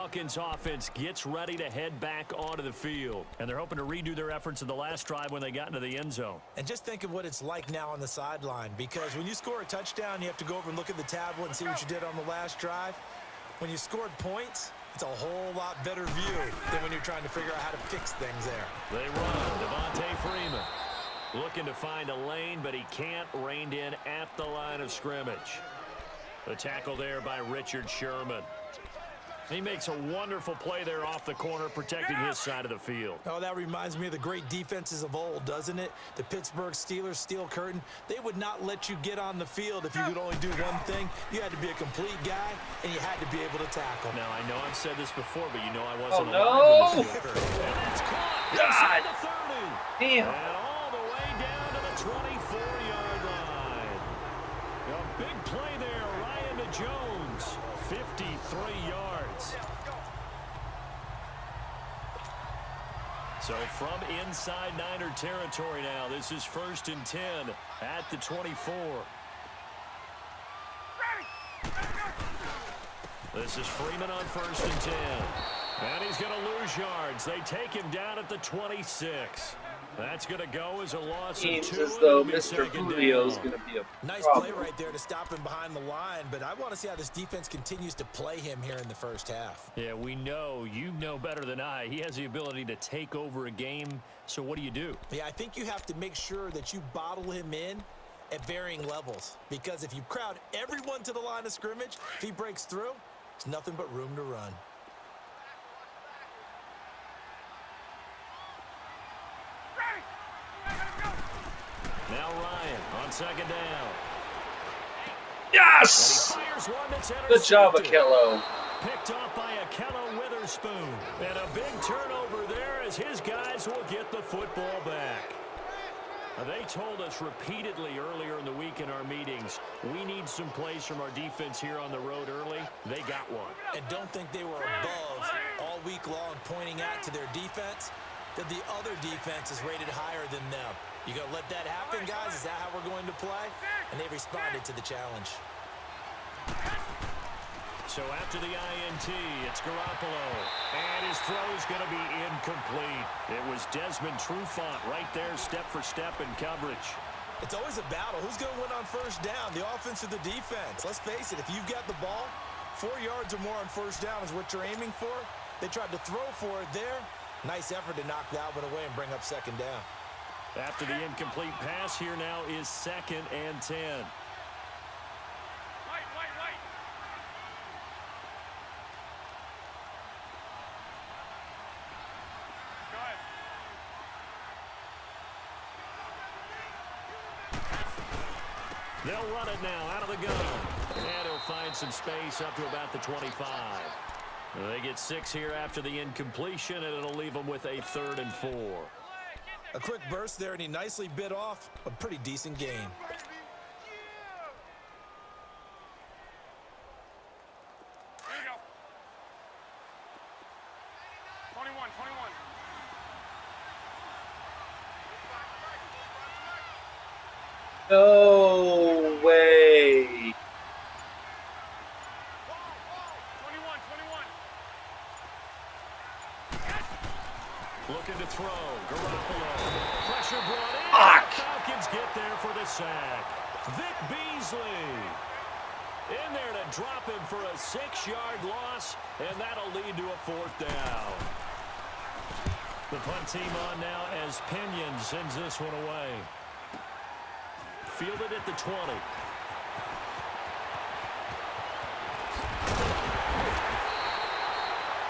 Falcons offense gets ready to head back onto the field. And they're hoping to redo their efforts in the last drive when they got into the end zone. And just think of what it's like now on the sideline, because when you score a touchdown, you have to go over and look at the tablet and see what you did on the last drive. When you scored points, it's a whole lot better view than when you're trying to figure out how to fix things there. They run. Devontae Freeman looking to find a lane, but he can't. Reined in at the line of scrimmage. The tackle there by Richard Sherman. He makes a wonderful play there off the corner, protecting his side of the field. Oh, that reminds me of the great defenses of old, doesn't it? The Pittsburgh Steelers steel curtain. They would not let you get on the field if you could only do one thing. You had to be a complete guy, and you had to be able to tackle. Now, I know I've said this before, but you know I wasn't alive when this occurred. And it's caught inside the 30. Damn. And all the way down to the 24-yard line. A big play there, Ryan to Jones. 53 yards. So from inside Niner territory now, this is 1st and 10 at the 24. This is Freeman on 1st and 10. And he's going to lose yards. They take him down at the 26. That's going to go as a loss of 2. Seems as though Mr. Julio is going to be a nice problem. play right there to stop him behind the line, but I want to see how this defense continues to play him here in the first half. Yeah, we know. You know better than I. He has the ability to take over a game, so what do you do? Yeah, I think you have to make sure that you bottle him in at varying levels, because if you crowd everyone to the line of scrimmage, if he breaks through, there's nothing but room to run. Now Ryan on 2nd down. Yes! Good job, Akello. Picked off by Akello Witherspoon. And a big turnover there as his guys will get the football back. They told us repeatedly earlier in the week in our meetings, we need some plays from our defense here on the road early. They got one. And don't think they were above all week long pointing out to their defense that the other defense is rated higher than them. You going to let that happen, guys? Is that how we're going to play? And they responded to the challenge. So after the INT, it's Garoppolo. And his throw is going to be incomplete. It was Desmond Trufant right there, step for step in coverage. It's always a battle. Who's going to win on 1st down, the offense or the defense? Let's face it, if you've got the ball, 4 yards or more on 1st down is what you're aiming for. They tried to throw for it there. Nice effort to knock that one away and bring up 2nd down. After the incomplete pass, here now is 2nd and 10. They'll run it now out of the gun. And he'll find some space up to about the 25. They get 6 here after the incompletion, and it'll leave them with a 3rd and 4. A quick burst there, and he nicely bit off a pretty decent gain. Here you go. 21. No way. 21. Looking to throw. Garoppolo. Pressure brought in. Fuck. Falcons get there for the sack. Vic Beasley in there to drop him for a 6-yard loss, and that'll lead to a 4th down. The punt team on now as Pinion sends this one away. Fielded at the 20.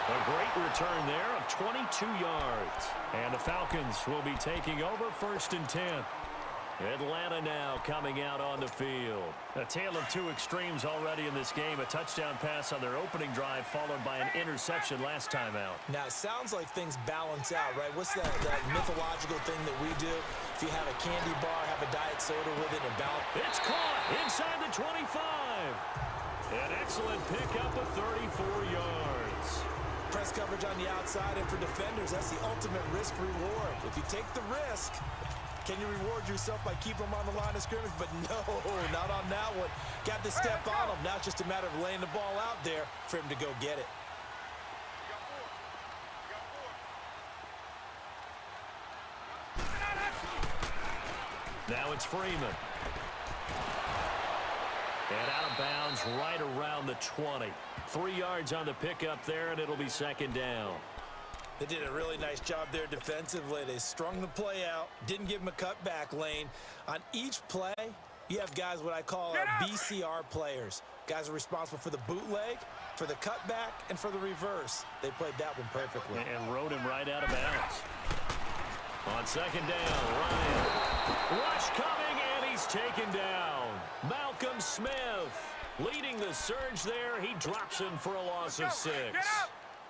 A great return there of 22 yards. And the Falcons will be taking over 1st and 10. Atlanta now coming out on the field. A tale of two extremes already in this game. A touchdown pass on their opening drive followed by an interception last time out. Now, it sounds like things balance out, right? What's that mythological thing that we do? If you have a candy bar, have a diet soda with it and balance. It's caught inside the 25. An excellent pickup of 34 yards. Press coverage on the outside, and for defenders, that's the ultimate risk-reward. If you take the risk, can you reward yourself by keeping them on the line of scrimmage? But no, not on that one. Got to step on them. Now it's just a matter of laying the ball out there for him to go get it. Now it's Freeman. And out of bounds right around the 20. 3 yards on the pickup there, and it'll be second down. They did a really nice job there defensively. They strung the play out, didn't give him a cutback lane. On each play, you have guys what I call BCR players. Guys are responsible for the bootleg, for the cutback, and for the reverse. They played that one perfectly. And rode him right out of bounds. On second down, Ryan. Rush coming, and he's taken down. Malcolm Smith leading the surge there. He drops him for a loss of 6.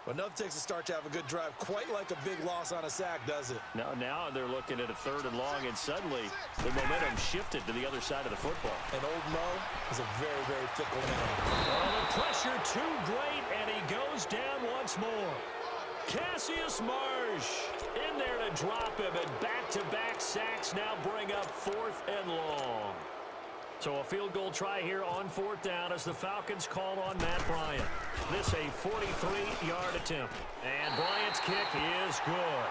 Well, nothing takes a start to have a good drive, quite like a big loss on a sack, does it? Now they're looking at a 3rd and long, and suddenly the momentum shifted to the other side of the football. And old Mo is a very, very fickle man. Oh, the pressure too great, and he goes down once more. Cassius Marsh in there to drop him, and back-to-back sacks now bring up 4th and long. So a field goal try here on 4th down as the Falcons call on Matt Bryant. This a 43-yard attempt. And Bryant's kick is good.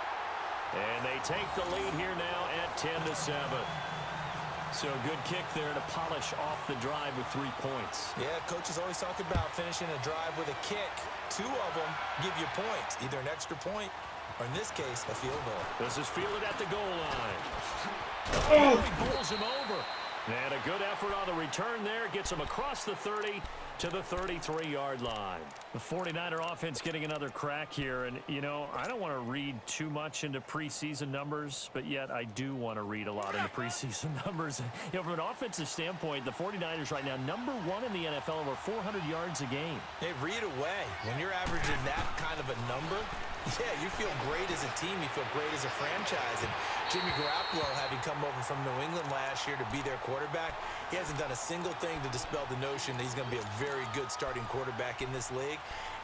And they take the lead here now at 10-7. So good kick there to polish off the drive with 3 points. Yeah, coaches always talk about finishing a drive with a kick. 2 of them give you points, either an extra point or, in this case, a field goal. This is fielded at the goal line. Oh, he pulls him over. And a good effort on the return there. Gets him across the 30 to the 33-yard line. The 49er offense getting another crack here. And, you know, I don't want to read too much into preseason numbers, but yet I do want to read a lot into preseason numbers. You know, from an offensive standpoint, the 49ers right now, #1 in the NFL, over 400 yards a game. Hey, read away. When you're averaging that kind of a number, yeah, you feel great as a team. You feel great as a franchise. And Jimmy Garoppolo, having come over from New England last year to be their quarterback, he hasn't done a single thing to dispel the notion that he's going to be a very good starting quarterback in this league.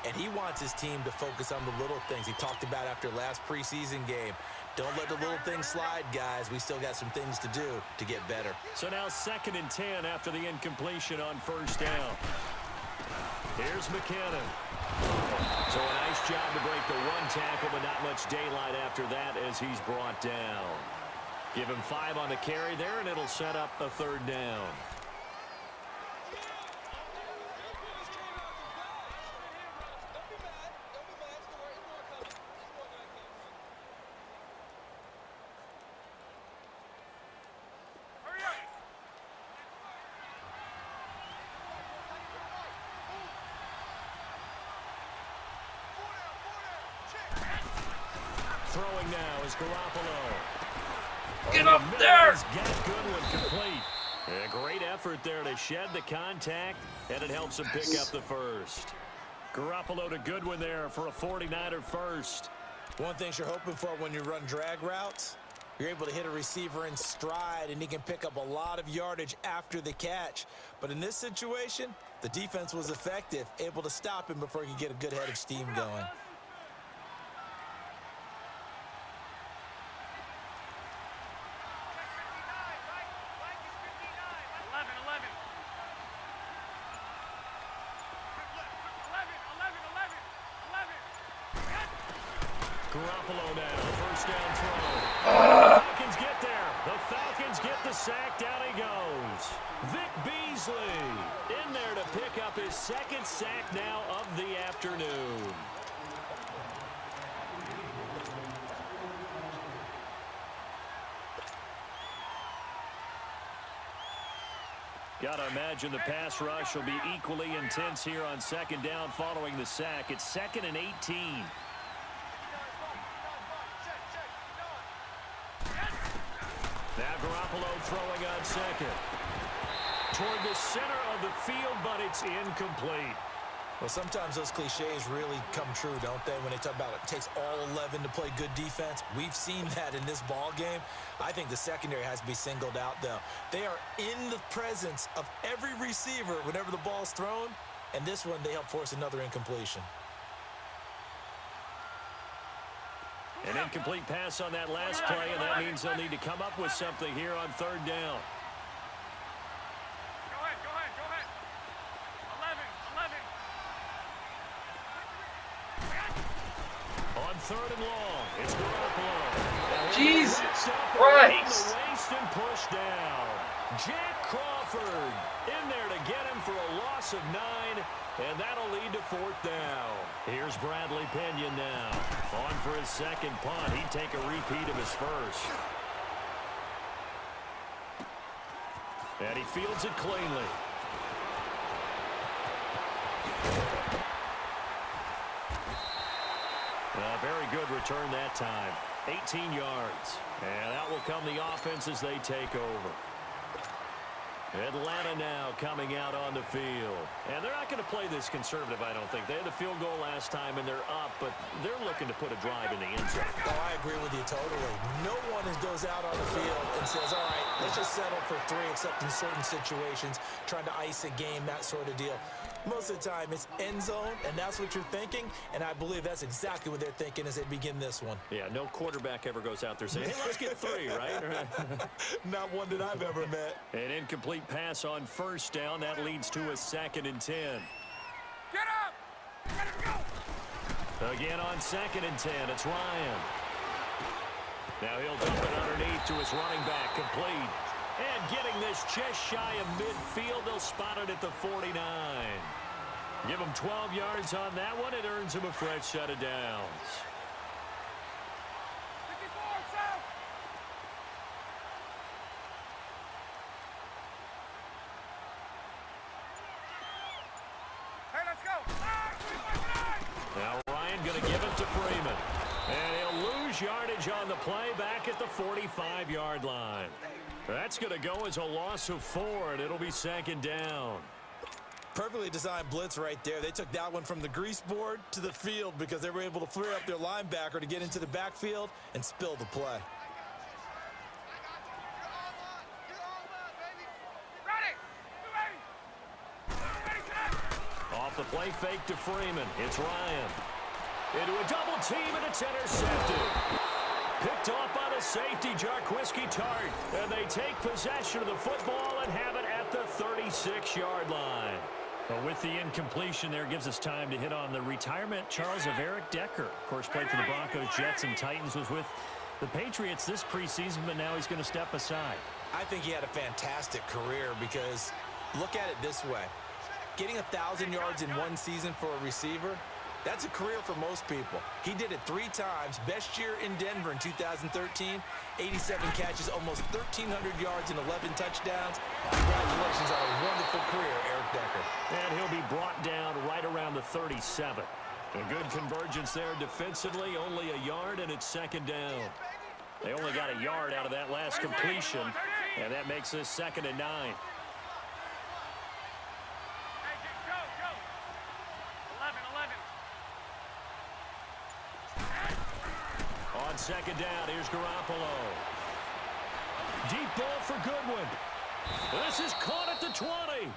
And he wants his team to focus on the little things. He talked about after last preseason game. Don't let the little things slide, guys. We still got some things to do to get better. So now 2nd and 10 after the incompletion on 1st down. Here's McKinnon. So a nice job to break the 1 tackle, but not much daylight after that as he's brought down. Give him 5 on the carry there, and it'll set up a 3rd down. Throwing now is Garoppolo. Get up there! He's got Goodwin complete. A great effort there to shed the contact, and it helps him pick up the 1st. Garoppolo to Goodwin there for a 49er first. One thing you're hoping for when you run drag routes, you're able to hit a receiver in stride, and he can pick up a lot of yardage after the catch. But in this situation, the defense was effective, able to stop him before he could get a good head of steam going. Garoppolo now, 1st down throw. Falcons get there. The Falcons get the sack. Down he goes. Vic Beasley in there to pick up his 2nd sack now of the afternoon. Got to imagine the pass rush will be equally intense here on 2nd down following the sack. It's 2nd and 18. Now Garoppolo throwing on 2nd. Toward the center of the field, but it's incomplete. Well, sometimes those cliches really come true, don't they? When they talk about it takes all 11 to play good defense. We've seen that in this ball game. I think the secondary has to be singled out, though. They are in the presence of every receiver whenever the ball's thrown, and this one, they help force another incompletion. An incomplete pass on that last play, and that means they'll need to come up with something here on 3rd down. Go ahead. 11. On 3rd and long, it's Garoppolo. Now Jesus That's up around Christ. the waist and pushed down. Jack Crawford in there to get him for a loss of 9, and that'll lead to 4th down. Here's Bradley Pinion now. On for his second punt. He'd take a repeat of his first. And he fields it cleanly. A very good return that time. 18 yards. And that will come the offense as they take over. Atlanta now coming out on the field. And they're not going to play this conservative, I don't think. They had the field goal last time, and they're up, but they're looking to put a drive in the end zone. Oh, I agree with you totally. No one goes out on the field and says, all right, let's just settle for 3, except in certain situations, trying to ice a game, that sort of deal. Most of the time, it's end zone, and that's what you're thinking, and I believe that's exactly what they're thinking as they begin this one. Yeah, no quarterback ever goes out there saying, hey, let's get 3, right? Not one that I've ever met. An incomplete pass on 1st down. That leads to a 2nd and 10. Get up! Let him go! Again on 2nd and 10, it's Ryan. Now he'll dump it underneath to his running back, complete. And getting this just shy of midfield, they'll spot it at the 49. Give him 12 yards on that one. It earns him a fresh set of downs. 54, south! Hey, let's go! Now Ryan going to give it to Freeman. And he'll lose yardage on the play back at the 45-yard line. That's going to go as a loss of 4, and it'll be 2nd down. Perfectly designed blitz right there. They took that one from the grease board to the field because they were able to free up their linebacker to get into the backfield and spill the play. Off the play fake to Freeman. It's Ryan. Into a double team, and it's intercepted. Picked off by the safety, Jarquiski Tart. And they take possession of the football and have it at the 36-yard line. Well, with the incompletion there, gives us time to hit on the retirement, Charles, of Eric Decker. Of course, played for the Broncos, Jets, and Titans. Was with the Patriots this preseason, but now he's going to step aside. I think he had a fantastic career because look at it this way. Getting 1,000 yards in one season for a receiver, that's a career for most people. He did it 3 times. Best year in Denver in 2013, 87 catches, almost 1,300 yards and 11 touchdowns. Congratulations on a wonderful career, Eric Decker. And he'll be brought down right around the 37. A good convergence there defensively, only a yard, and it's 2nd down. They only got a yard out of that last completion, and that makes this 2nd and 9. On 2nd down, here's Garoppolo. Deep ball for Goodwin. This is caught at the 20.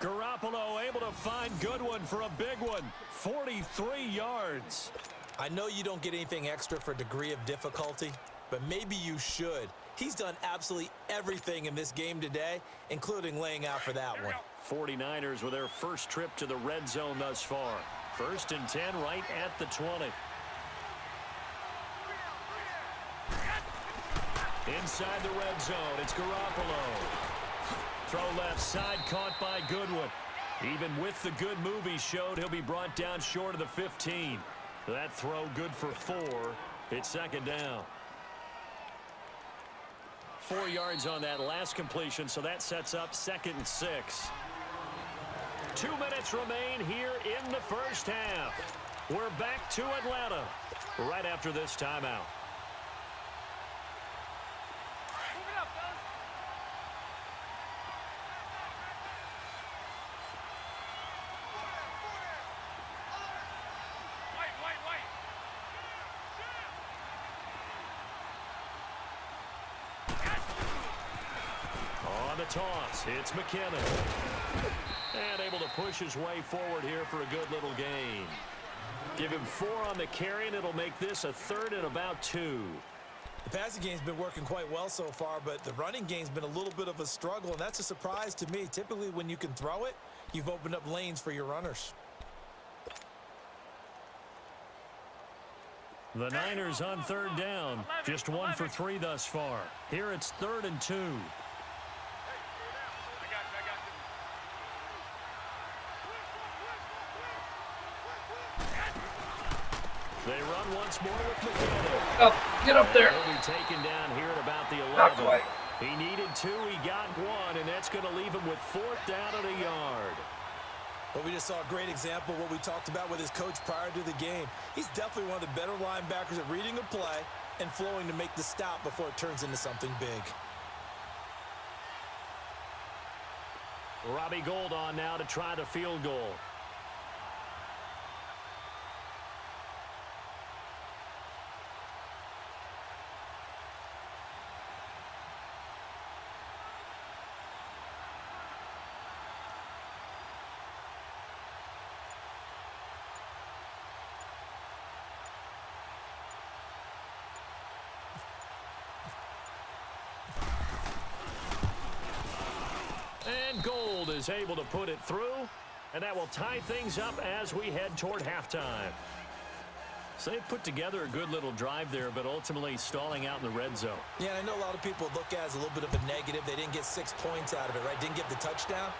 Garoppolo able to find Goodwin for a big one. 43 yards. I know you don't get anything extra for degree of difficulty, but maybe you should. He's done absolutely everything in this game today, including laying out for that one. 49ers with their first trip to the red zone thus far. 1st and 10 right at the 20. Inside the red zone, it's Garoppolo. Throw left side, caught by Goodwin. Even with the good move he showed, he'll be brought down short of the 15. That throw good for 4. It's 2nd down. 4 yards on that last completion, so that sets up 2nd and 6. 2 minutes remain here in the first half. We're back to Atlanta right after this timeout. On the toss, it's McKinnon. And able to push his way forward here for a good little gain. Give him 4 on the carry, and it'll make this a 3rd and about 2. The passing game's been working quite well so far, but the running game's been a little bit of a struggle, and that's a surprise to me. Typically, when you can throw it, you've opened up lanes for your runners. The Niners on third down. Just 1 for 3 thus far. Here it's 3rd and 2. They run once more with McKinnon. Oh, get up there. He'll be taken down here at about the 11. Not quite. He needed 2, he got 1, and that's going to leave him with 4th down and a yard. Well, we just saw a great example of what we talked about with his coach prior to the game. He's definitely one of the better linebackers at reading a play and flowing to make the stop before it turns into something big. Robbie Gould on now to try the field goal. And Gould is able to put it through, and that will tie things up as we head toward halftime. So they put together a good little drive there, but ultimately stalling out in the red zone. Yeah, and I know a lot of people look at it as a little bit of a negative. They didn't get 6 points out of it, right? Didn't get the touchdown.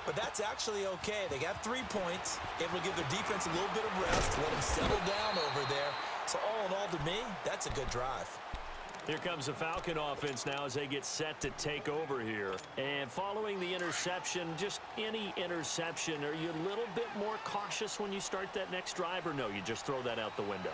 But that's actually okay. They got 3 points, able to give their defense a little bit of rest, let them settle down over there. So all in all, to me, that's a good drive. Here comes the Falcon offense now as they get set to take over here. And following the interception, just any interception, are you a little bit more cautious when you start that next drive, or no, you just throw that out the window?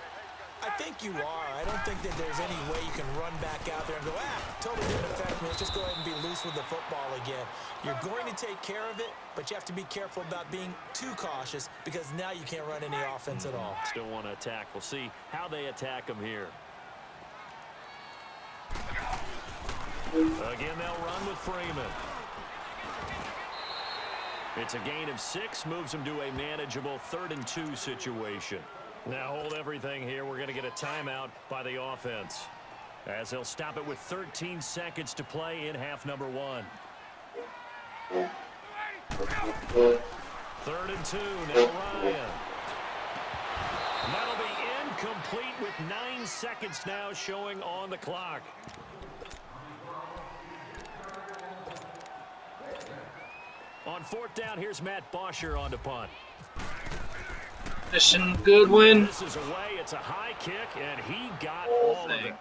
I think you are. I don't think that there's any way you can run back out there and go, totally didn't affect me. Let's just go ahead and be loose with the football again. You're going to take care of it, but you have to be careful about being too cautious because now you can't run any offense at all. Still want to attack. We'll see how they attack them here. Again, they'll run with Freeman. It's a gain of 6, moves them to a manageable 3rd and 2 situation. Now hold everything here. We're going to get a timeout by the offense, as they'll stop it with 13 seconds to play in half number 1. 3rd and 2, now Ryan. That'll be incomplete with 9 seconds now showing on the clock. On 4th down, here's Matt Bosher on the punt. Mission Goodwin. This is away. It's a high kick, and he got all of it.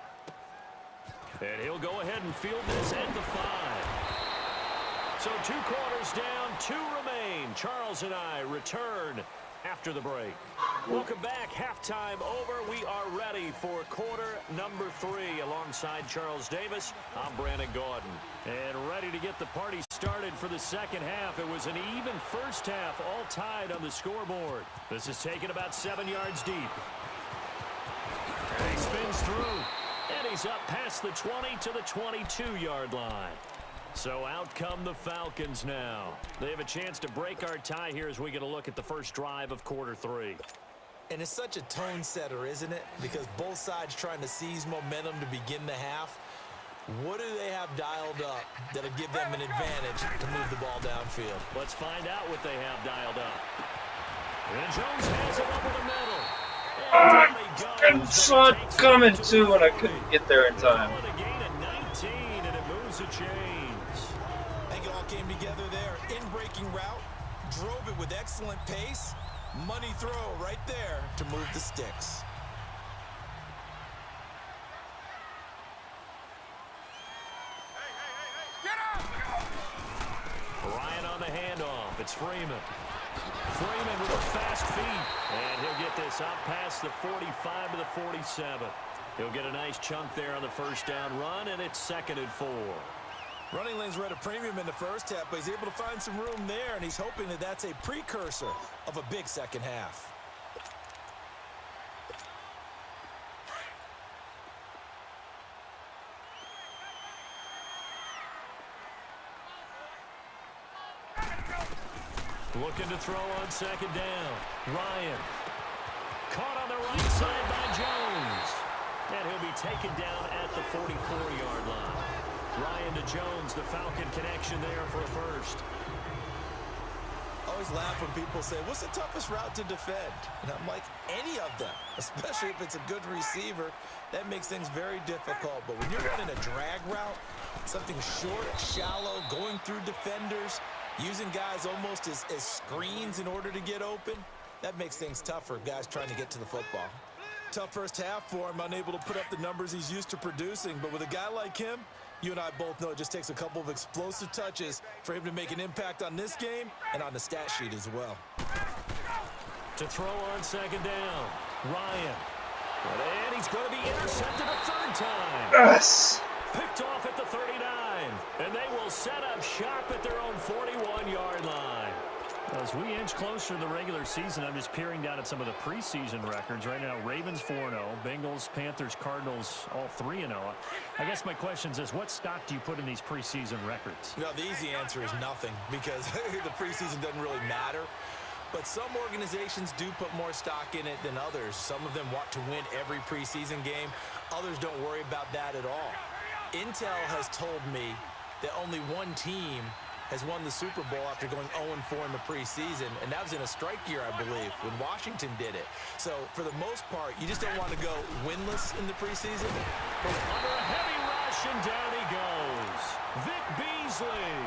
And he'll go ahead and field this at the 5. So 2 quarters down, 2 remain. Charles and I return after the break. Welcome back. Halftime over. We are ready for quarter number 3. Alongside Charles Davis, I'm Brandon Gordon. And ready to get the party started for the second half. It was an even first half, all tied on the scoreboard. This is taken about 7 yards deep. And he spins through. And he's up past the 20 to the 22-yard line. So out come the Falcons now. They have a chance to break our tie here as we get a look at the first drive of quarter 3. And it's such a tone setter, isn't it? Because both sides trying to seize momentum to begin the half. What do they have dialed up that'll give them an advantage to move the ball downfield? Let's find out what they have dialed up. And Jones has it over the middle. I saw it coming too, and I couldn't get there in time. A gain of 19, and it moves the chains. I think it all came together there. In-breaking route, drove it with excellent pace. Money throw right there to move the sticks. Ryan on the handoff. It's Freeman. Freeman with a fast feet. And he'll get this up past the 45 to the 47. He'll get a nice chunk there on the first down run, and it's 2nd and 4. Running lanes were at a premium in the first half, but he's able to find some room there, and he's hoping that that's a precursor of a big second half. Looking to throw on 2nd down. Ryan. Caught on the right side by Jones. And he'll be taken down at the 44-yard line. Ryan to Jones, the Falcon connection there for a first. Oh, always laugh when people say, what's the toughest route to defend? And I'm like, any of them, especially if it's a good receiver. That makes things very difficult. But when you're running a drag route, something short, shallow, going through defenders, using guys almost as screens in order to get open, that makes things tough for guys trying to get to the football. Tough first half for him, unable to put up the numbers he's used to producing. But with a guy like him, you and I both know it just takes a couple of explosive touches for him to make an impact on this game and on the stat sheet as well. To throw on second down, Ryan. And he's going to be intercepted a third time. Yes. Picked off at the 39. And they will set up shop at their own 41-yard line. As we inch closer to the regular season, I'm just peering down at some of the preseason records. Right now, Ravens 4-0, Bengals, Panthers, Cardinals, all 3-0. I guess my question is this, what stock do you put in these preseason records? No, the easy answer is nothing because the preseason doesn't really matter. But some organizations do put more stock in it than others. Some of them want to win every preseason game. Others don't worry about that at all. Intel has told me that only one team has won the Super Bowl after going 0-4 in the preseason, and that was in a strike year, I believe, when Washington did it. So, for the most part, you just don't want to go winless in the preseason. Under a heavy rush, and down he goes. Vic Beasley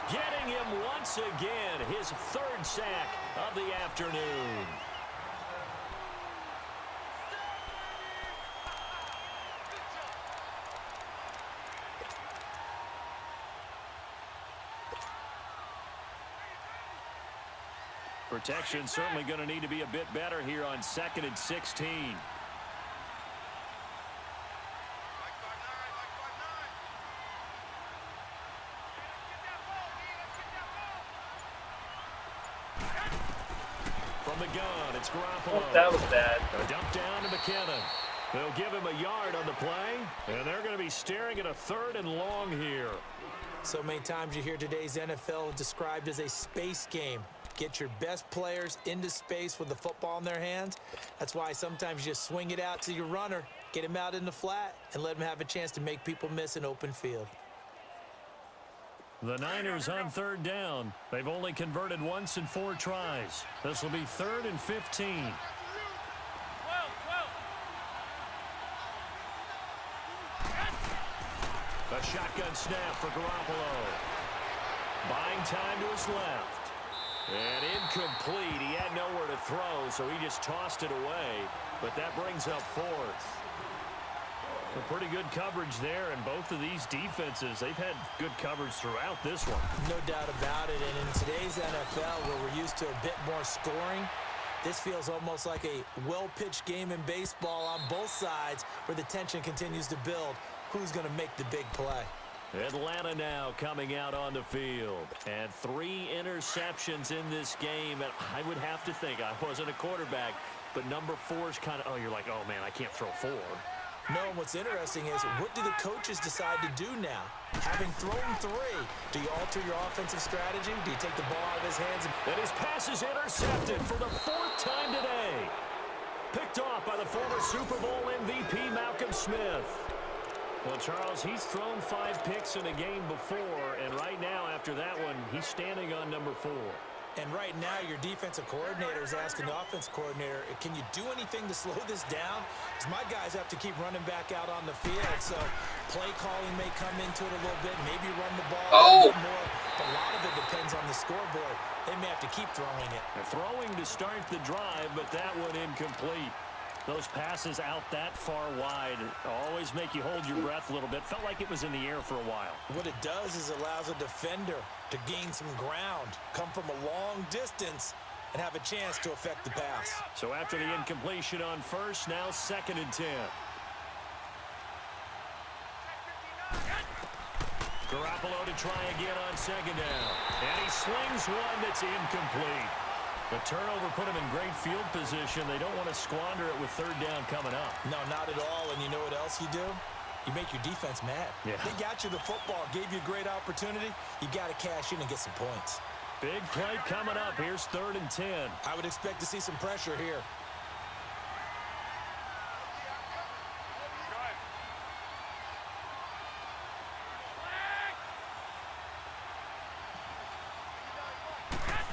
getting him once again, his third sack of the afternoon. Protection certainly going to need to be a bit better here on 2nd and 16. From the gun, it's Garoppolo. Oh, that was bad. A dump down to McKinnon. They'll give him a yard on the play, and they're going to be staring at a 3rd and long here. So many times you hear today's NFL described as a space game. Get your best players into space with the football in their hands. That's why sometimes you just swing it out to your runner, get him out in the flat, and let him have a chance to make people miss an open field. The Niners on 3rd down. They've only converted once in 4 tries. This will be 3rd and 15. A shotgun snap for Garoppolo. Buying time to his left. And incomplete. He had nowhere to throw, so he just tossed it away. But that brings up 4th. A pretty good coverage there, and both of these defenses, they've had good coverage throughout this one. No doubt about it. And in today's NFL, where we're used to a bit more scoring, this feels almost like a well-pitched game in baseball on both sides where the tension continues to build. Who's going to make the big play? Atlanta now coming out on the field. And 3 interceptions in this game. And I would have to think, I wasn't a quarterback, but number 4 is kind of, oh, you're like, oh, man, I can't throw 4. No, and what's interesting is, what do the coaches decide to do now? Having thrown 3, do you alter your offensive strategy? Do you take the ball out of his hands? And his pass is intercepted for the 4th time today. Picked off by the former Super Bowl MVP, Malcolm Smith. Well, Charles, he's thrown 5 picks in a game before, and right now, after that one, he's standing on number 4. And right now, your defensive coordinator is asking the offense coordinator, can you do anything to slow this down? Because my guys have to keep running back out on the field, so play calling may come into it a little bit, maybe run the ball a little bit more. But a lot of it depends on the scoreboard. They may have to keep throwing it. They're throwing to start the drive, but that one incomplete. Those passes out that far wide always make you hold your breath a little bit. Felt like it was in the air for a while. What it does is it allows a defender to gain some ground, come from a long distance, and have a chance to affect the pass. So after the incompletion on 1st, now 2nd and 10. Garoppolo to try again on 2nd down. And he slings one that's incomplete. The turnover put him in great field position. They don't want to squander it with 3rd down coming up. No, not at all. And you know what else you do? You make your defense mad. Yeah. They got you the football, gave you a great opportunity. You got to cash in and get some points. Big play coming up. Here's 3rd and 10. I would expect to see some pressure here.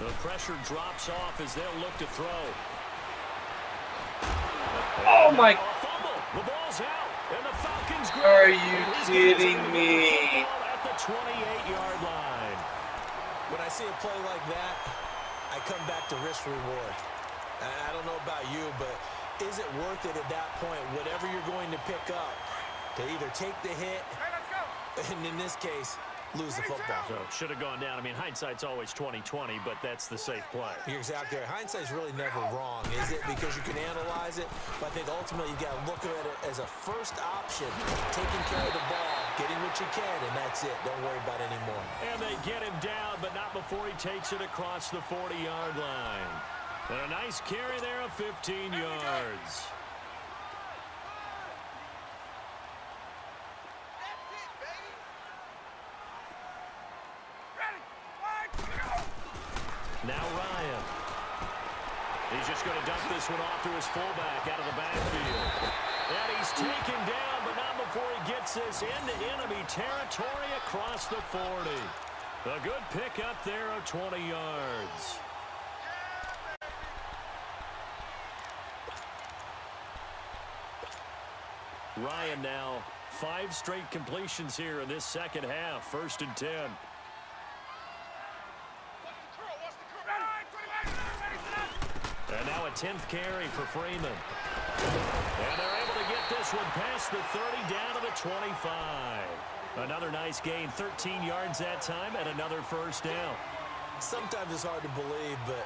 The pressure drops off as they'll look to throw. Oh my! A fumble. The ball's out, and the Falcons grab Are it. you He's kidding gonna me? the football at the 28-yard line. When I see a play like that, I come back to risk reward. I don't know about you, but is it worth it at that point, whatever you're going to pick up, to either take the hit, Hey, let's go. and in this case, lose the football? So should have gone down. I mean, hindsight's always 20/20, but that's the safe play. You're exactly right. Hindsight's really never wrong, is it? Because you can analyze it, but I think ultimately you got to look at it as a first option, taking care of the ball, getting what you can, and that's it. Don't worry about it anymore. And they get him down, but not before he takes it across the 40-yard line. And a nice carry there of 15 yards. Ready. One, go. Now Ryan. He's just going to dump this one off to his fullback out of the backfield. And he's taken down, but not before he gets this into enemy territory across the 40. A good pickup there of 20 yards. Ryan now 5 straight completions here in this second half. 1st and 10. And now a 10th carry for Freeman. And they're able to get this one past the 30 down to the 25. Another nice gain, 13 yards that time, and another first down. Sometimes it's hard to believe, but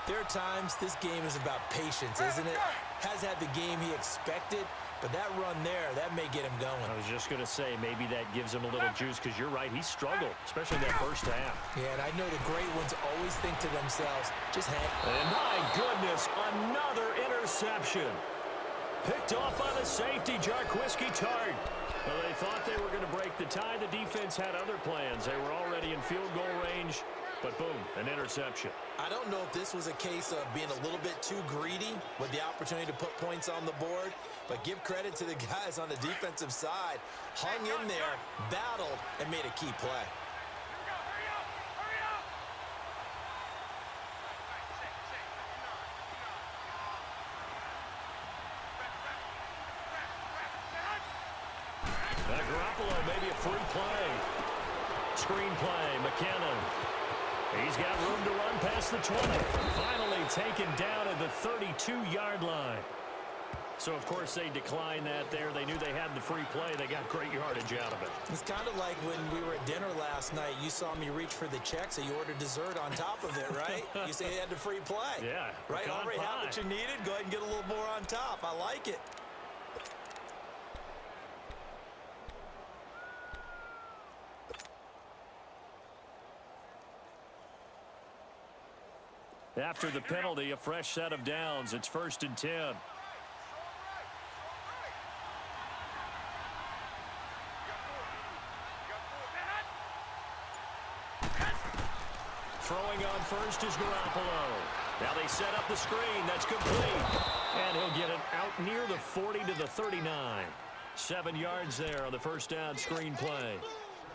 there are times this game is about patience, isn't it? Has had the game he expected, but that run there, that may get him going. I was just going to say, maybe that gives him a little juice, because you're right, he struggled, especially in that first half. Yeah, and I know the great ones always think to themselves, just hang. And my goodness, another interception. Picked off by the safety, Jarquiski Tart. Well, they thought they were going to break the tie. The defense had other plans. They were already in field goal range, but boom, an interception. I don't know if this was a case of being a little bit too greedy with the opportunity to put points on the board, but give credit to the guys on the defensive side. Hung in there, battled, and made a key play. Now Garoppolo, maybe a free play. Screen play, McKinnon. He's got room to run past the 20. Finally taken down at the 32-yard line. So, of course, they declined that there. They knew they had the free play. They got great yardage out of it. It's kind of like when we were at dinner last night. You saw me reach for the check, so you ordered dessert on top of it, right? You say you had the free play. Yeah. Right? Pecan Already pie. have what you needed. Go ahead and get a little more on top. I like it. After the penalty, a fresh set of downs. It's 1st and 10. Throwing on first is Garoppolo. Now they set up the screen. That's complete. And he'll get it out near the 40 to the 39. 7 yards there on the first down screen play.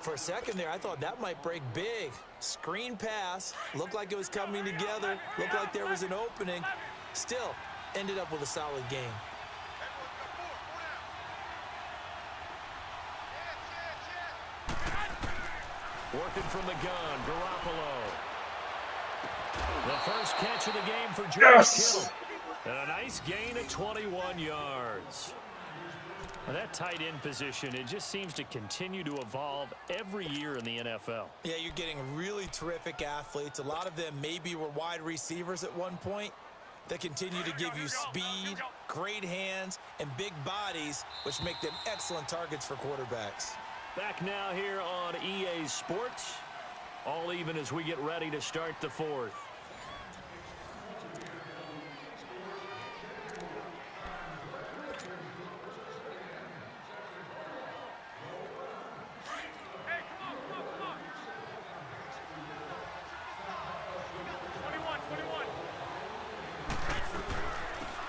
For a second there, I thought that might break big. Screen pass. Looked like it was coming together. Looked like there was an opening. Still, ended up with a solid game. Working from the gun, Garoppolo. The first catch of the game for George Kittle. And a nice gain of 21 yards. Now that tight end position, it just seems to continue to evolve every year in the NFL. Yeah, you're getting really terrific athletes. A lot of them maybe were wide receivers at one point that continue to give you speed, great hands, and big bodies, which make them excellent targets for quarterbacks. Back now here on EA Sports. All even as we get ready to start the fourth.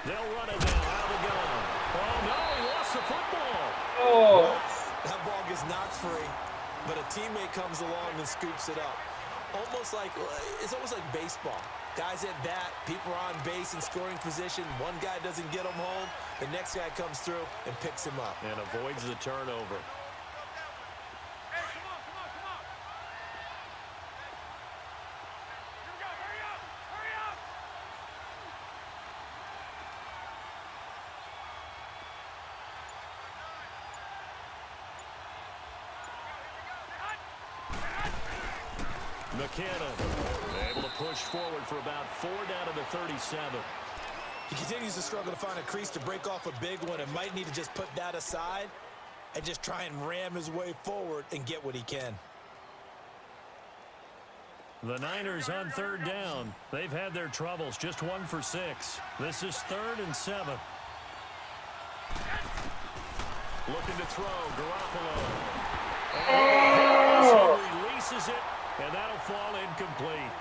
They'll run it now out of the gun. Oh, no, he lost the football. Oh. That ball gets knocked free, but a teammate comes along and scoops it up. Almost like, it's almost like baseball. Guys at bat, people are on base in scoring position. One guy doesn't get him home. The next guy comes through and picks him up. And avoids the turnover. Hey, come on, come on, come on. Here we go, hurry up, hurry up. McKinnon able to push forward for about 4 down to the 37. He continues to struggle to find a crease to break off a big one and might need to just put that aside and just try and ram his way forward and get what he can. The Niners on 3rd down. They've had their troubles, just 1 for 6. This is 3rd and 7. Looking to throw, Garoppolo. Oh! He releases it, and that'll fall incomplete.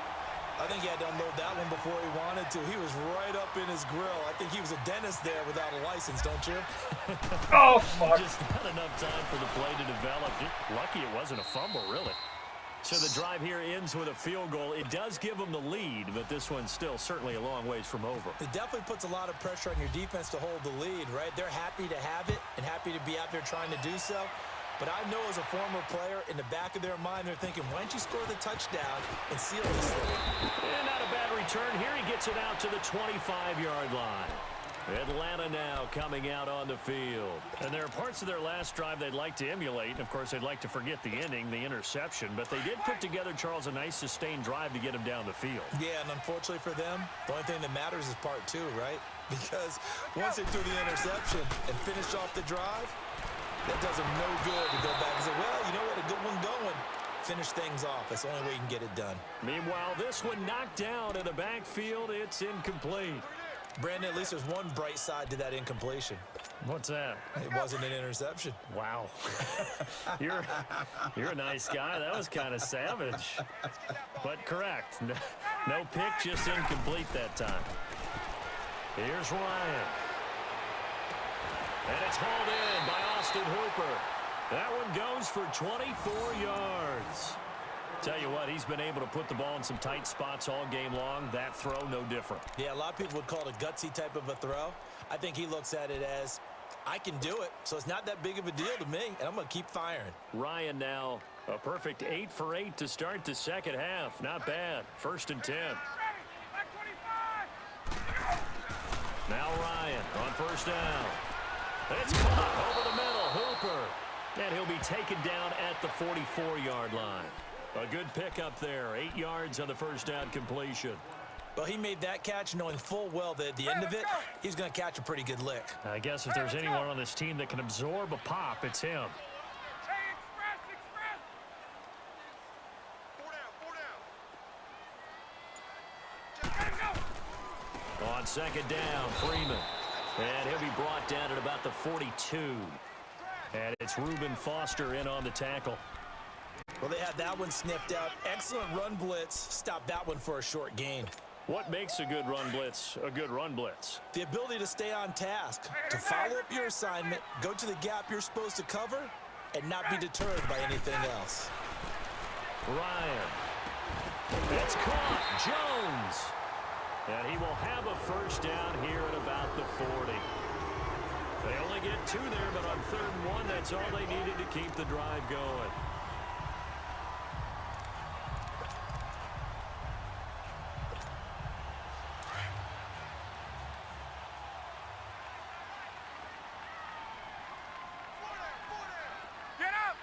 I think he had to unload that one before he wanted to. He was right up in his grill. I think he was a dentist there without a license, don't you? Oh, fuck. Just not enough time for the play to develop. Lucky it wasn't a fumble, really. So the drive here ends with a field goal. It does give them the lead, but this one's still certainly a long ways from over. It definitely puts a lot of pressure on your defense to hold the lead, right? They're happy to have it and happy to be out there trying to do so. But I know as a former player, in the back of their mind, they're thinking, why don't you score the touchdown and seal this thing? And not a bad return. Here he gets it out to the 25-yard line. Atlanta now coming out on the field. And there are parts of their last drive they'd like to emulate. Of course, they'd like to forget the ending, the interception. But they did put together, Charles, a nice sustained drive to get him down the field. Yeah, and unfortunately for them, the only thing that matters is part 2, right? Because once they threw the interception and finished off the drive, that does them no good to go back and say, well, you know what, a good one going. Finish things off. That's the only way you can get it done. Meanwhile, this one knocked down in the backfield. It's incomplete. Brandon, at least there's one bright side to that incompletion. What's that? It wasn't an interception. Wow. You're a nice guy. That was kind of savage. But correct. No pick, just incomplete that time. Here's Ryan. And it's hauled in by Austin Hooper. That one goes for 24 yards. Tell you what, he's been able to put the ball in some tight spots all game long. That throw, no different. Yeah, a lot of people would call it a gutsy type of a throw. I think he looks at it as, I can do it, so it's not that big of a deal to me, and I'm going to keep firing. Ryan now a perfect 8 for 8 to start the second half. Not bad. 1st and 10. Back 25. Now Ryan on 1st down. It's caught over the middle. Hooper. And he'll be taken down at the 44-yard line. A good pickup there. 8 yards on the 1st down completion. Well, he made that catch knowing full well that at the end of it, he's going to catch a pretty good lick. I guess if there's anyone on this team that can absorb a pop, it's him. Hey, express. 4 down. Let him go. On 2nd down, Freeman. And he'll be brought down at about the 42. And it's Reuben Foster in on the tackle. Well, they had that one sniffed out. Excellent run blitz. Stopped that one for a short gain. What makes a good run blitz a good run blitz? The ability to stay on task, to follow up your assignment, go to the gap you're supposed to cover, and not be deterred by anything else. Ryan. It's caught. Jones. And he will have a 1st down here at about the 40. They only get 2 there, but on 3rd and 1, that's all they needed to keep the drive going. Get up.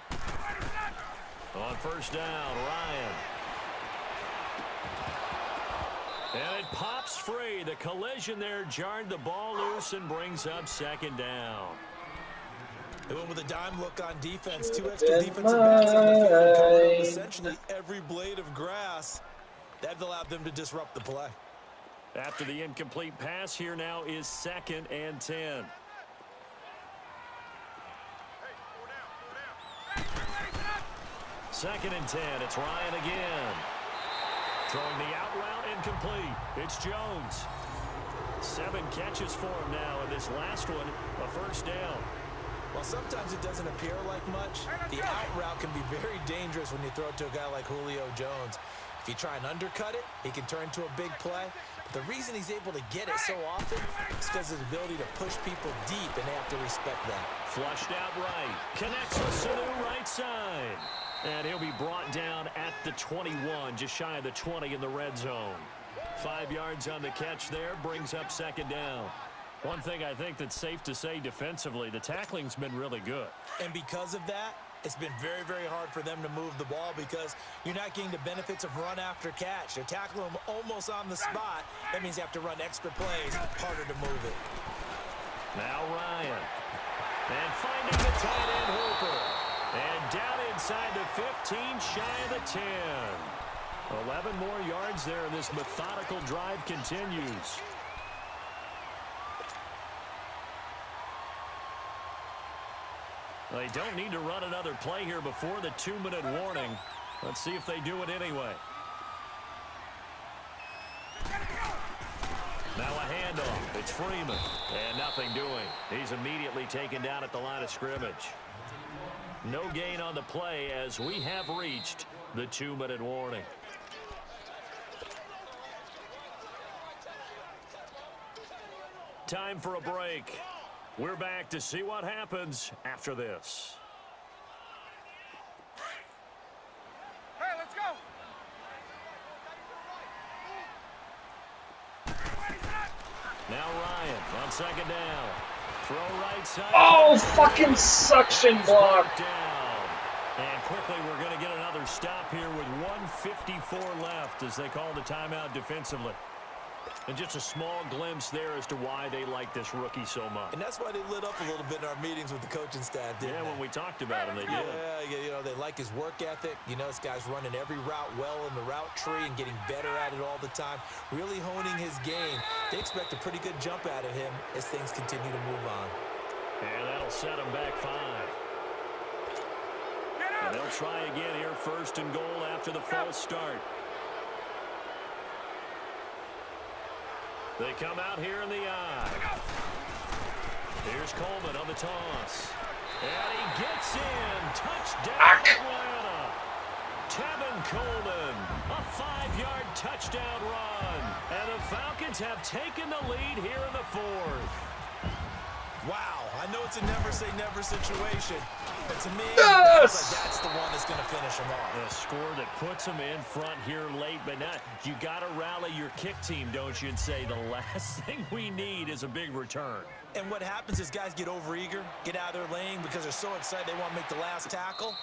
Ready, set. On 1st down, Ryan. And it pops free. The collision there jarred the ball loose and brings up 2nd down. They went with a dime look on defense. 2 extra defensive backs on the field, covering essentially every blade of grass. That allowed them to disrupt the play. After the incomplete pass, here now is 2nd and 10. Hey, 4 down. 2nd and 10. It's Ryan again. Throwing the out route incomplete. It's Jones. 7 catches for him now, and this last one, a 1st down. While sometimes it doesn't appear like much, the out route can be very dangerous when you throw it to a guy like Julio Jones. If you try and undercut it, he can turn into a big play. But the reason he's able to get it so often is because of his ability to push people deep, and they have to respect that. Flushed out right. Connects with Sanu right side. And he'll be brought down at the 21, just shy of the 20 in the red zone. 5 yards on the catch there, brings up second down. One thing I think that's safe to say defensively, the tackling's been really good. And because of that, it's been very, very hard for them to move the ball because you're not getting the benefits of run after catch. They're tackling them almost on the spot. That means you have to run extra plays, harder to move it. Now Ryan. And finding the tight end Hooper. And down inside the 15, shy of the 10. 11 more yards there, and this methodical drive continues. They don't need to run another play here before the 2-minute warning. Let's see if they do it anyway. Now a handoff. It's Freeman. And nothing doing. He's immediately taken down at the line of scrimmage. No gain on the play as we have reached the 2-minute warning. Time for a break. We're back to see what happens after this. Hey, let's go. Now Ryan on second down. Throw right side. Oh, fucking suction block. Down. And quickly we're going to get another stop here with 1:54 left as they call the timeout defensively. And just a small glimpse there as to why they like this rookie so much. And that's why they lit up a little bit in our meetings with the coaching staff, didn't they? When we talked about him, they did. Yeah, you know, they like his work ethic. You know, this guy's running every route well in the route tree and getting better at it all the time, really honing his game. They expect a pretty good jump out of him as things continue to move on. And that'll set him back 5. And they'll try again here, first and goal after the false start. They come out here in the eye. Here's Coleman on the toss. And he gets in. Touchdown, Atlanta. Tevin Coleman, a 5-yard touchdown run. And the Falcons have taken the lead here in the 4th. Wow, I know it's a never-say-never situation, but to me, Yes! that's the one that's going to finish them off. A score that puts them in front here late, but not. You got to rally your kick team, don't you, and say the last thing we need is a big return. And what happens is guys get overeager, get out of their lane because they're so excited they want to make the last tackle.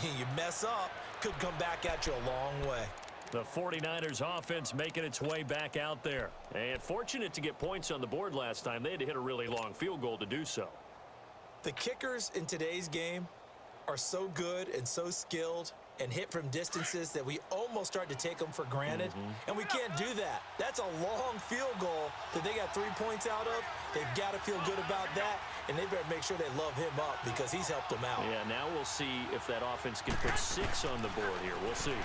You mess up, could come back at you a long way. The 49ers offense making its way back out there. And fortunate to get points on the board last time. They had to hit a really long field goal to do so. The kickers in today's game are so good and so skilled and hit from distances that we almost start to take them for granted. And we can't do that. That's a long field goal that they got 3 points out of. They've got to feel good about that, and they better make sure they love him up because he's helped them out. Yeah, now we'll see if that offense can put 6 on the board here. We'll see.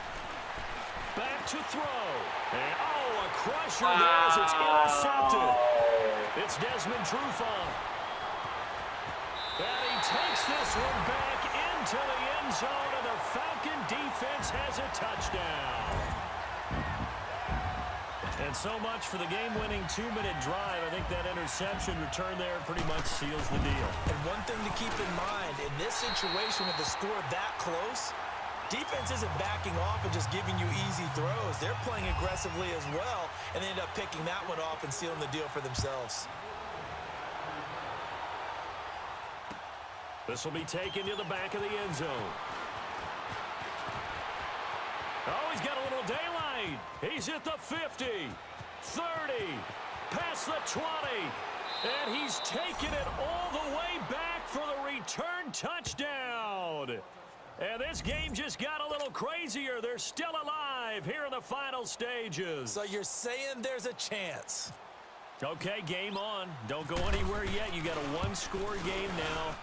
Back to throw. And, a crusher there as it's intercepted. It's Desmond Trufant. And he takes this one back into the end zone, and the Falcon defense has a touchdown. And so much for the game-winning 2-minute drive. I think that interception return there pretty much seals the deal. And one thing to keep in mind, in this situation with the score that close, defense isn't backing off and just giving you easy throws. They're playing aggressively as well, and they end up picking that one off and sealing the deal for themselves. This will be taken to the back of the end zone. Oh, he's got a little daylight. He's at the 50, 30, past the 20, and he's taken it all the way back for the return touchdown. And this game just got a little crazier. They're still alive here in the final stages. So you're saying there's a chance? Okay, game on. Don't go anywhere yet. You got a one-score game now.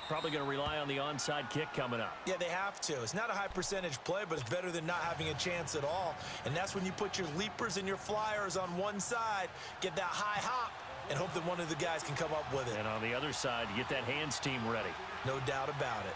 Probably going to rely on the onside kick coming up. Yeah, they have to. It's not a high-percentage play, but it's better than not having a chance at all. And that's when you put your leapers and your flyers on one side, get that high hop, and hope that one of the guys can come up with it. And on the other side, you get that hands team ready. No doubt about it.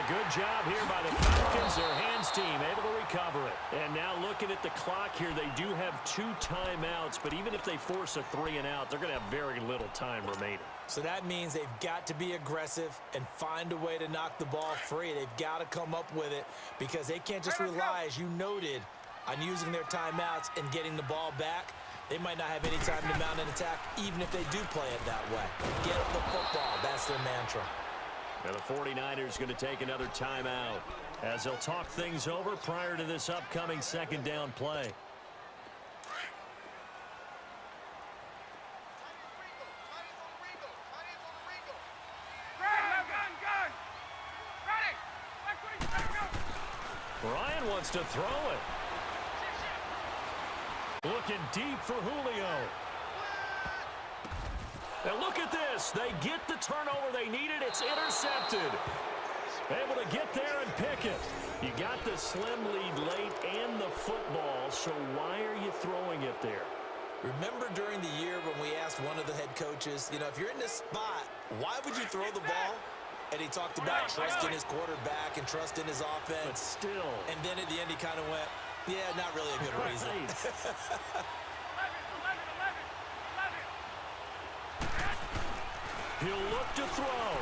good job here by the Falcons. Their hands team able to recover it. And now looking at the clock here, they do have 2 timeouts, but even if they force a 3-and-out, they're going to have very little time remaining. So that means they've got to be aggressive and find a way to knock the ball free. They've got to come up with it because they can't just rely, as you noted, on using their timeouts and getting the ball back. They might not have any time to mount an attack, even if they do play it that way. Get the football. That's their mantra. And the 49ers going to take another timeout as they'll talk things over prior to this upcoming second down play. Ryan wants to throw it. Looking deep for Julio. And look at this. They get the turnover they needed. It's intercepted. Able to get there and pick it. You got the slim lead late and the football, so why are you throwing it there? Remember during the year when we asked one of the head coaches, you know, if you're in this spot, why would you throw the ball? And he talked about trusting his quarterback and trusting his offense. But still. And then at the end he kind of went, yeah, not really a good reason. He'll look to throw.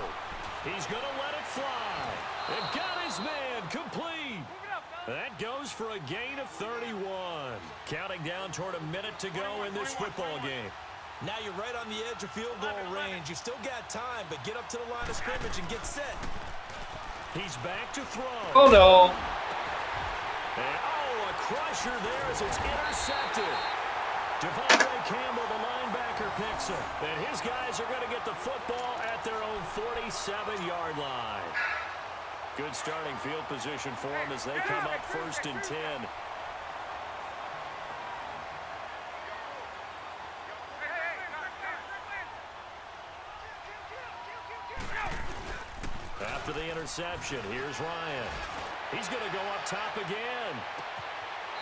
He's going to let it fly. And got his man complete. That goes for a gain of 31. Counting down toward a minute to go in this football game. Now you're right on the edge of field goal range. You've still got time, but get up to the line of scrimmage and get set. He's back to throw. Oh, no. And, a crusher there as it's intercepted. Devondre Campbell, the linebacker, picks it. And his guys are going to get the football at their own 47-yard line. Good starting field position for them as they come up 1st and 10. After the interception, here's Ryan. He's going to go up top again.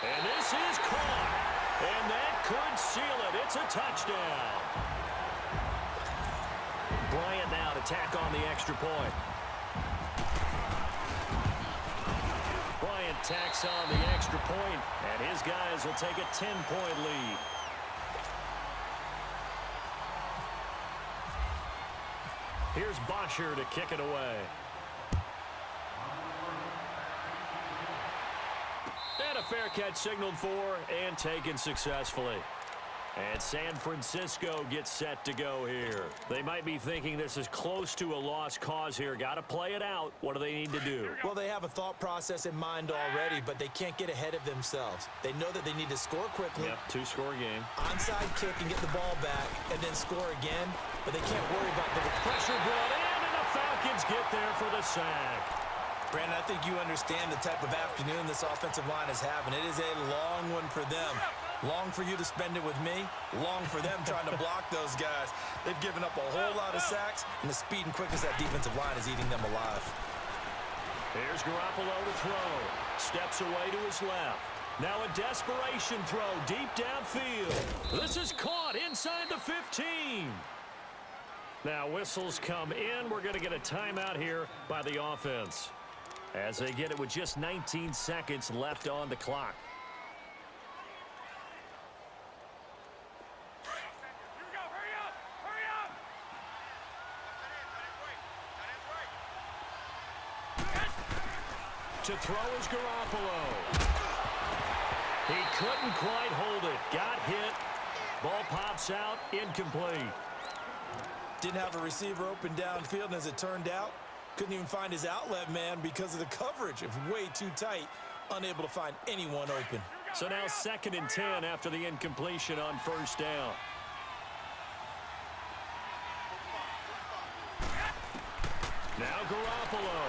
And this is caught. And that could seal it. It's a touchdown. Bryant now to tack on the extra point. Bryant tacks on the extra point, and his guys will take a 10-point lead. Here's Bosher to kick it away. And a fair catch signaled for and taken successfully. And San Francisco gets set to go here. They might be thinking this is close to a lost cause here. Got to play it out. What do they need to do? Well, they have a thought process in mind already, but they can't get ahead of themselves. They know that they need to score quickly. Yep, 2-score game. Onside kick and get the ball back and then score again, but they can't worry about the pressure brought in, and the Falcons get there for the sack. Brandon, I think you understand the type of afternoon this offensive line is having. It is a long one for them. Long for you to spend it with me. Long for them trying to block those guys. They've given up a whole lot of sacks, and the speed and quickness of that defensive line is eating them alive. Here's Garoppolo to throw. Steps away to his left. Now a desperation throw deep downfield. This is caught inside the 15. Now whistles come in. We're going to get a timeout here by the offense, as they get it with just 19 seconds left on the clock. Here we go. Hurry up. Hurry up. To throw is Garoppolo. He couldn't quite hold it. Got hit. Ball pops out. Incomplete. Didn't have a receiver open downfield, and as it turned out, couldn't even find his outlet man because of the coverage. It was way too tight, unable to find anyone open. So now 2nd and 10 after the incompletion on 1st down. Now Garoppolo.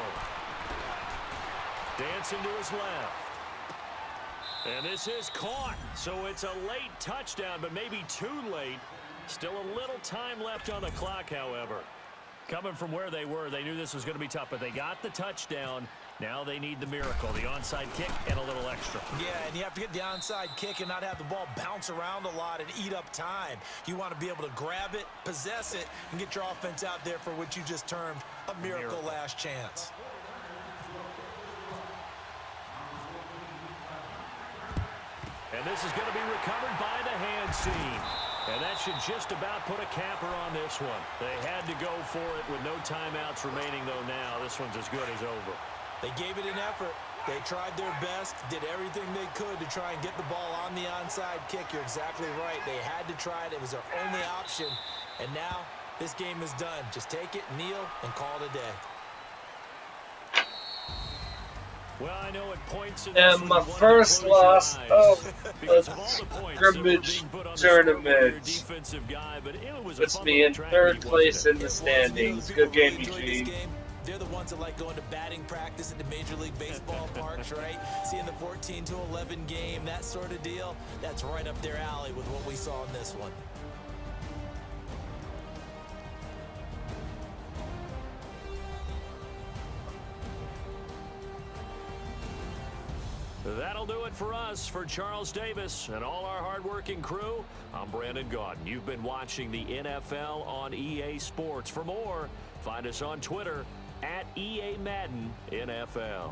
Dancing to his left. And this is caught. So it's a late touchdown, but maybe too late. Still a little time left on the clock, however. Coming from where they were, they knew this was going to be tough, but they got the touchdown. Now they need the miracle, the onside kick and a little extra. Yeah, and you have to get the onside kick and not have the ball bounce around a lot and eat up time. You want to be able to grab it, possess it, and get your offense out there for what you just termed a miracle last chance. And this is going to be recovered by the hands team. And that should just about put a capper on this one. They had to go for it with no timeouts remaining, though now. This one's as good as over. They gave it an effort. They tried their best, did everything they could to try and get the ball on the onside kick. You're exactly right. They had to try it. It was their only option. And now this game is done. Just take it, kneel, and call it a day. Well, I know at points in And my first loss of the scrimmage tournament puts me in third place in the standings. Good game, Eugene. They're the ones that like going to batting practice at the Major League Baseball parks, right? Seeing the 14-11 game, that sort of deal, that's right up their alley with what we saw in this one. That'll do it for us. For Charles Davis and all our hardworking crew, I'm Brandon Gaudin. You've been watching the NFL on EA Sports. For more, find us on Twitter at EA Madden NFL.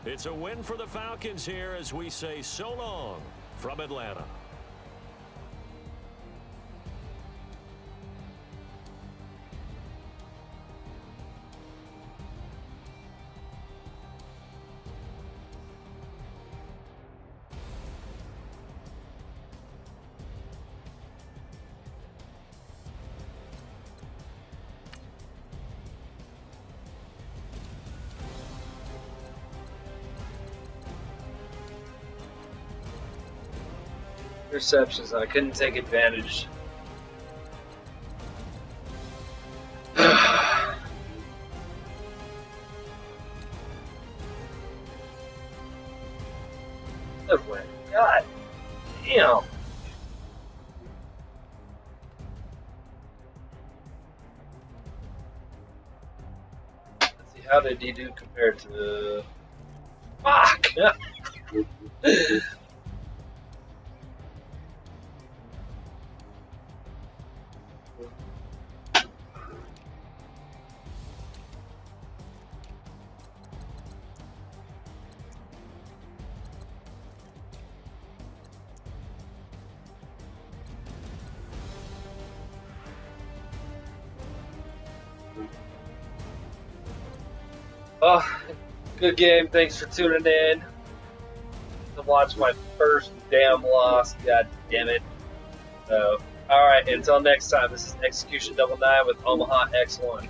It's a win for the Falcons here as we say so long from Atlanta. Interceptions. I couldn't take advantage. Good win. God damn. Let's see, how did he do compared to the... Fuck! Oh, good game. Thanks for tuning in to watch my first damn loss. God damn it. So, alright, until next time, this is Execution 99 with Omaha X1.